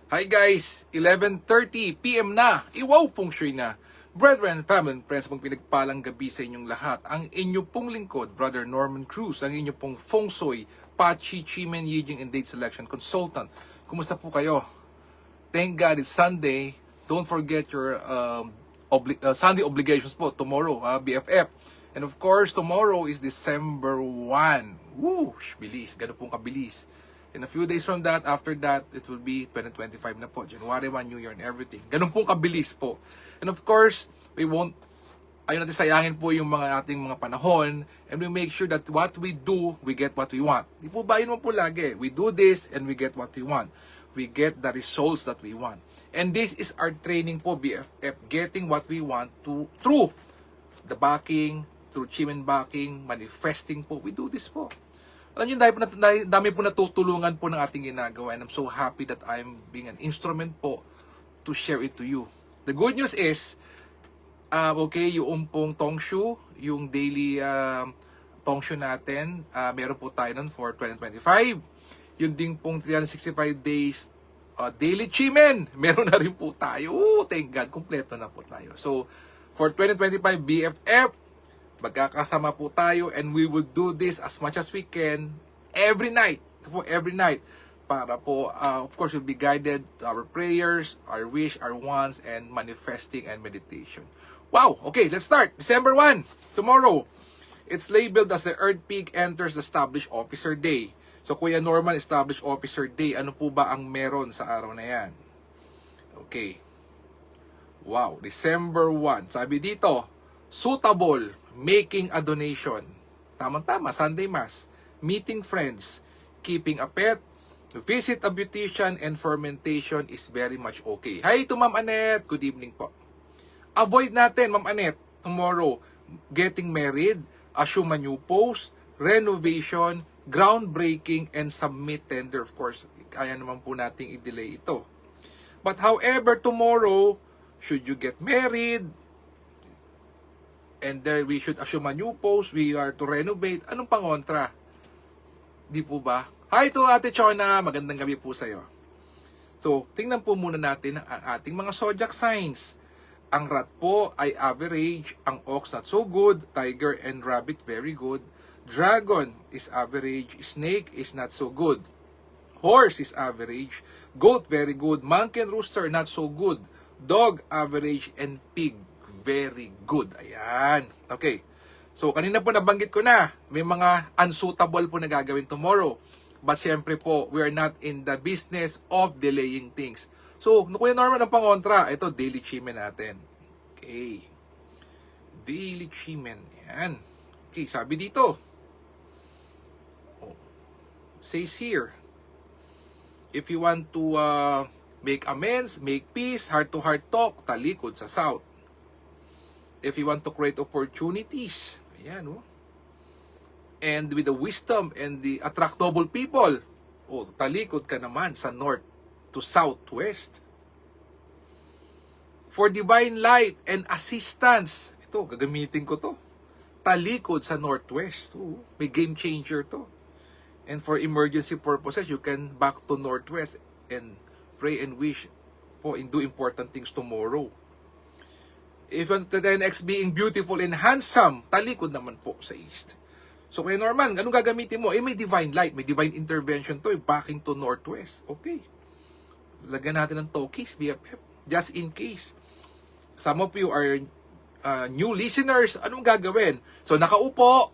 Hi guys, 11:30 PM na, iwaw feng shui na. Brethren, family, and friends, pong pinagpalang gabi sa inyong lahat. Ang inyo pong lingkod, Brother Norman Cruz, ang inyo pong feng shui, Pachi Chimen Yijing and Date Selection Consultant. Kumusta po kayo? Thank God it's Sunday. Don't forget your Sunday obligations po tomorrow, BFF. And of course, tomorrow is December 1. Woo! Bilis, ganun pong kabilis. In a few days from that, after that, it will be 2025 na po. January 1, New Year and everything. Ganun pong kabilis po. And of course, ayaw natin sayangin po yung mga ating mga panahon, and we make sure that what we do, we get what we want. Di po ba yun mo po lagi? We do this and we get what we want. We get the results that we want. And this is our training po, BFF, getting what we want through the backing, through Chimen backing, manifesting po. We do this po. Alam niyo, dami po natutulungan po ng ating ginagawa, and I'm so happy that I'm being an instrument po to share it to you. The good news is, yung pong Tongshu, yung daily Tongshu natin, meron po tayo nun for 2025. Yung ding pong 365 days daily Chimen, meron na rin po tayo. Thank God, kompleto na po tayo. So, for 2025 BFF, magkakasama po tayo, and we will do this as much as we can every night. Every night. Para po, of course, we'll be guided to our prayers, our wish, our wants, and manifesting and meditation. Wow! Okay, let's start. December 1, tomorrow. It's labeled as the Earth Peak enters the Established Officer Day. So, Kuya Norman, Established Officer Day, ano po ba ang meron sa araw na yan? Okay. Wow, December 1. Sabi dito, suitable, making a donation. Tama-tama, Sunday Mass. Meeting friends, keeping a pet, visit a beautician, and fermentation is very much okay. Hi to Ma'am Annette, good evening po. Avoid natin, Ma'am Annette, tomorrow, getting married, assume a new post, renovation, groundbreaking, and submit tender. Of course, kaya naman po nating i-delay ito. But however, tomorrow, should you get married, and there we should assume a new post, we are to renovate, anong pangontra? Di po ba? Hi to Ate Chona, magandang gabi po sa'yo. So, tingnan po muna natin ang ating mga zodiac signs. Ang rat po ay average, ang ox not so good, tiger and rabbit very good, dragon is average, snake is not so good, horse is average, goat very good, monkey and rooster not so good, dog average, and pig very good. Ayan. Okay. So, kanina po nabanggit ko na, may mga unsuitable po na gagawin tomorrow. But syempre po, we are not in the business of delaying things. So, Kuya Norman, ang pangontra, ito, daily chimen natin. Okay. Daily chimen. Ayan. Okay, sabi dito. Says here, if you want to make amends, make peace, heart-to-heart talk, talikod sa south. If you want to create opportunities, ayan, and with the wisdom and the attract noble people, talikod ka naman sa north to southwest. For divine light and assistance, ito, gagamitin ko to, talikod sa northwest. May game changer to. And for emergency purposes, you can back to northwest and pray and wish po and do important things tomorrow. If you want the 10x being beautiful and handsome, talikod naman po sa east. So, Kuya Norman, anong gagamitin mo? May divine light, may divine intervention to, backing to northwest. Okay. Lagyan natin ng tokis, BFF, just in case. Some of you are new listeners, anong gagawin? So, nakaupo,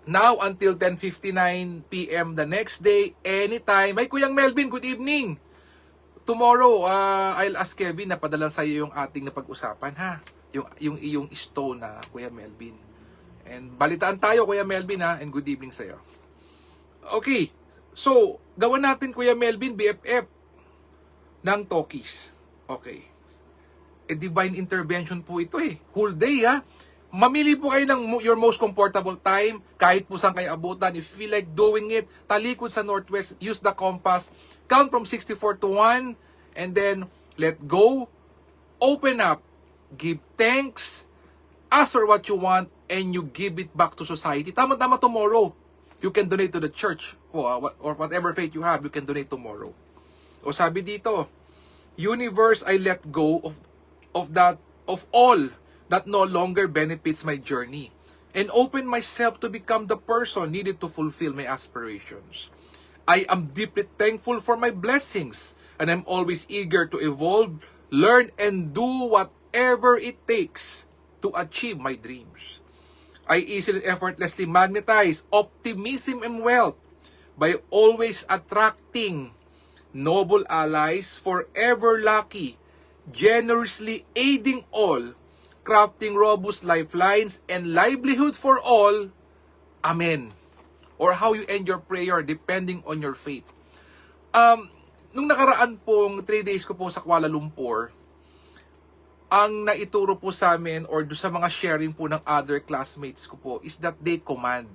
now until 10:59 PM the next day, anytime. May Kuyang Melvin, good evening. Tomorrow, I'll ask Kevin na padala sa iyo yung ating napag-usapan, ha? Yung iyong stone na, Kuya Melvin. And balitaan tayo, Kuya Melvin, ha? And good evening sa iyo. Okay. So, gawan natin, Kuya Melvin, BFF ng Tokis. Okay. Divine intervention po ito eh. Whole day, ha? Mamili po kayo ng your most comfortable time, kahit po saan kayo abutan. If you feel like doing it, talikod sa northwest, use the compass, count from 64 to 1, and then let go, open up, give thanks, ask for what you want, and you give it back to society. Tama-tama tomorrow. You can donate to the church, or whatever faith you have, you can donate tomorrow. O sabi dito, Universe, I let go of all that no longer benefits my journey and open myself to become the person needed to fulfill my aspirations. I am deeply thankful for my blessings, and I'm always eager to evolve, learn, and do whatever it takes to achieve my dreams. I easily effortlessly magnetize optimism and wealth by always attracting noble allies, forever lucky, generously aiding all, crafting robust lifelines and livelihood for all. Amen. Or how you end your prayer depending on your faith. Nung nakaraan pong 3 days ko po sa Kuala Lumpur, ang naituro po sa amin or do sa mga sharing po ng other classmates ko po is that they command.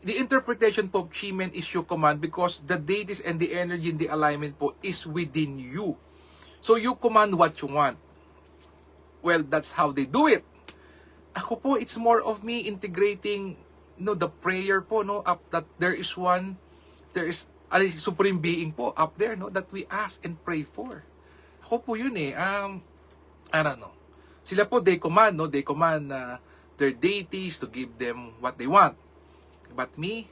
The interpretation po of Chi-Men is you command because the deities and the energy and the alignment po is within you. So you command what you want. Well, that's how they do it. Ako po, it's more of me integrating the prayer po, up that there is a supreme being po up there, that we ask and pray for. Ako po yun I don't know. Sila po, they command their deities to give them what they want. But me,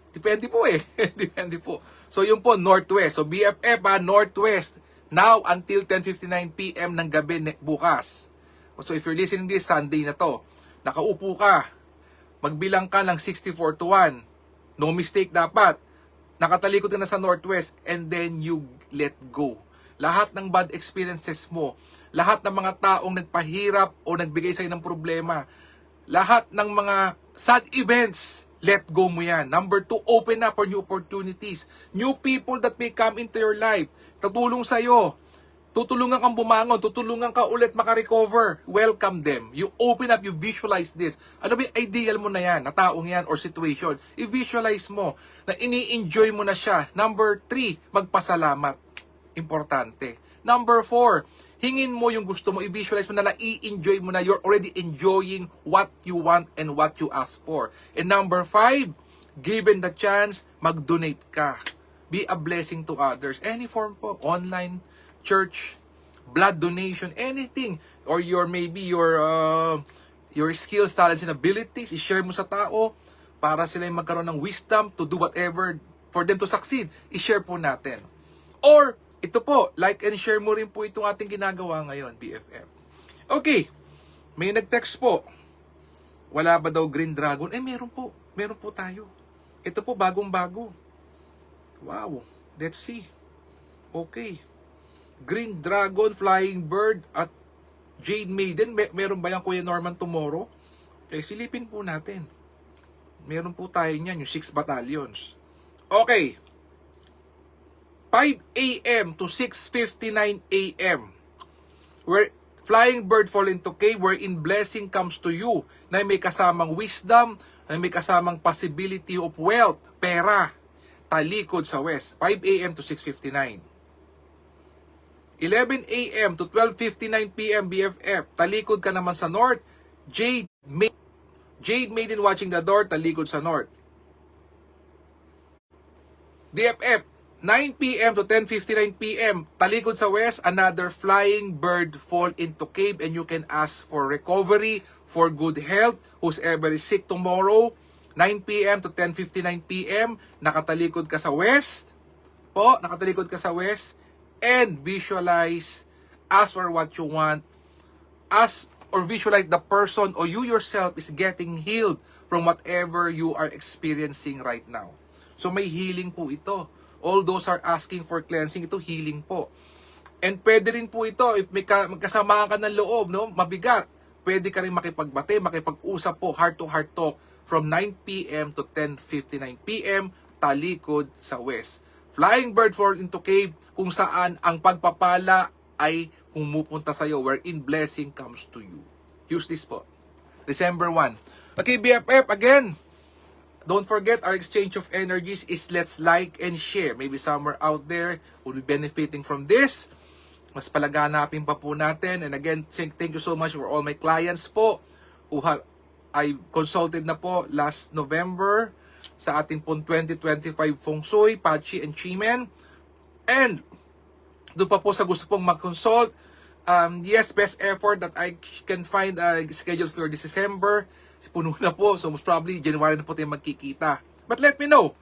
depende po depende po. So yun po, Northwest. So BFF Northwest. Now until 10:59 PM ng gabi bukas. So if you're listening this Sunday na to, nakaupo ka, magbilang ka ng 64 to 1. No mistake dapat. Nakatalikod ka na sa Northwest and then you let go. Lahat ng bad experiences mo, lahat ng mga taong nagpahirap o nagbigay sa'yo ng problema, lahat ng mga sad events, let go mo yan. Number 2, open up for new opportunities. New people that may come into your life. Tutulong sa'yo. Tutulungan kang bumangon. Tutulungan ka ulit makarecover. Welcome them. You open up, you visualize this. Ano ba yung ideal mo na yan? Na taong yan or situation. I-visualize mo na ini-enjoy mo na siya. Number 3, magpasalamat. Importante. Number 4, hingin mo yung gusto mo. I-visualize mo na i-enjoy mo na. You're already enjoying what you want and what you ask for. And number 5, given the chance, mag-donate ka. Be a blessing to others. Any form po. Online, church, blood donation, anything. Or maybe your skills, talents, and abilities, i-share mo sa tao para sila yung magkaroon ng wisdom to do whatever for them to succeed. I-share po natin. Or, ito po, like and share mo rin po itong ating ginagawa ngayon, BFF. Okay, may nag-text po. Wala ba daw Green Dragon? Meron po. Meron po tayo. Ito po, bagong-bago. Wow, let's see. Okay. Green Dragon, Flying Bird, at Jade Maiden. Meron ba yan, Kuya Norman, tomorrow? Silipin po natin. Meron po tayo niyan, yung 6 battalions. Okay. 5 a.m. to 6:59 a.m. Where Flying Bird fall into cave, wherein blessing comes to you, na may kasamang wisdom, na may kasamang possibility of wealth, pera, talikod sa west. 5 a.m. to 6:59. 11 a.m. to 12:59 p.m. BFF, talikod ka naman sa north. Jade Maiden watching the door, talikod sa north. DFF, 9 p.m. to 10:59 p.m. talikod sa west, another Flying Bird fall into cave, and you can ask for recovery, for good health, whoever is sick tomorrow. 9 p.m. to 10:59 p.m. nakatalikod ka sa west. Nakatalikod ka sa west, and visualize, ask for what you want, ask or visualize the person or you yourself is getting healed from whatever you are experiencing right now. So may healing po ito. All those are asking for cleansing, ito healing po. And pwede rin po ito, if magkasama ka ng loob, mabigat, pwede ka rin makipagbate, makipag-usap po, heart-to-heart talk, from 9 p.m. to 10:59 p.m. talikod sa west. Flying Bird fall into cave, kung saan ang pagpapala ay pumupunta sa iyo, wherein blessing comes to you. Use this po. December 1. Okay, BFF, again, don't forget our exchange of energies is let's like and share. Maybe somewhere out there will be benefiting from this. Mas palaganapin pa po natin. And again, thank you so much for all my clients po who I consulted na po last November sa ating pong 2025 Feng Shui, Pachi, and Chi-Men. And doon pa po sa gusto pong mag-consult, yes, best effort that I can find scheduled for this December. Puno na po, so most probably January na po tayo magkikita. But let me know.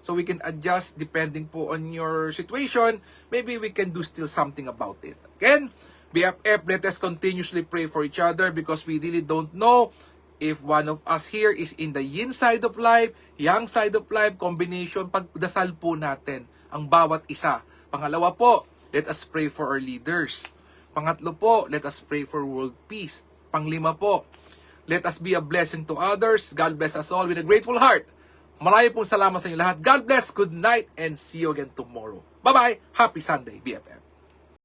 So we can adjust depending po on your situation. Maybe we can do still something about it. Again, BFF, let us continuously pray for each other because we really don't know if one of us here is in the yin side of life, yang side of life, combination, pagdasal po natin ang bawat isa. Pangalawa po, let us pray for our leaders. Pangatlo po, let us pray for world peace. Panglima po, let us be a blessing to others. God bless us all with a grateful heart. Maraming pong salamat sa inyo lahat. God bless, good night, and see you again tomorrow. Bye-bye. Happy Sunday, BFF.